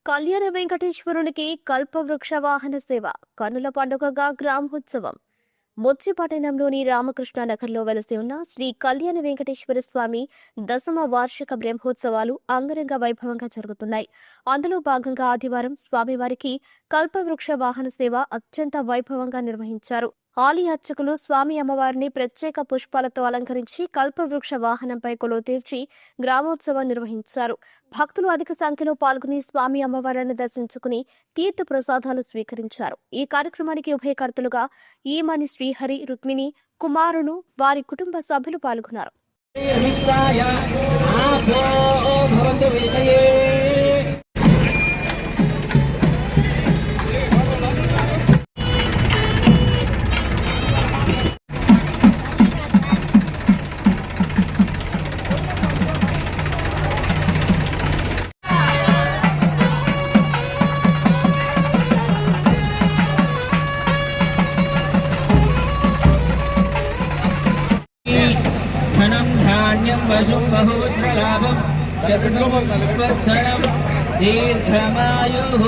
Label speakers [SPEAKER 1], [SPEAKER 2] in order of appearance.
[SPEAKER 1] కళ్యాణ వెంకటేశ్వరునికి కల్పవృక్ష వాహన సేవ కన్నుల పండుగగా గ్రామోత్సవం. ముచ్చిపట్టణంలోని రామకృష్ణ నగర్లో వెలసి ఉన్న శ్రీ కళ్యాణ వెంకటేశ్వర స్వామి దశమ వార్షిక బ్రహ్మోత్సవాలు అంగరంగ వైభవంగా జరుగుతున్నాయి. అందులో భాగంగా ఆదివారం స్వామివారికి కల్పవృక్ష వాహన సేవ అత్యంత వైభవంగా నిర్వహించారు. ఆలయ అర్చకులు స్వామి అమ్మవారిని ప్రత్యేక పుష్పాలతో అలంకరించి కల్పవృక్ష వాహనంపై కొలువు తీర్చి గ్రామోత్సవం నిర్వహించారు. భక్తులు అధిక సంఖ్యలో పాల్గొని స్వామి అమ్మవారిని దర్శించుకుని తీర్థ ప్రసాదాలు స్వీకరించారు. ఈ కార్యక్రమానికి ఉభయకర్తలుగా ఈమని శ్రీహరి, రుక్మిణి, కుమారును, వారి కుటుంబ సభ్యులు పాల్గొన్నారు.
[SPEAKER 2] धनं धान्यं वशुं बहुपुत्रलाभं शतसंवत्सरं दीर्घमायुः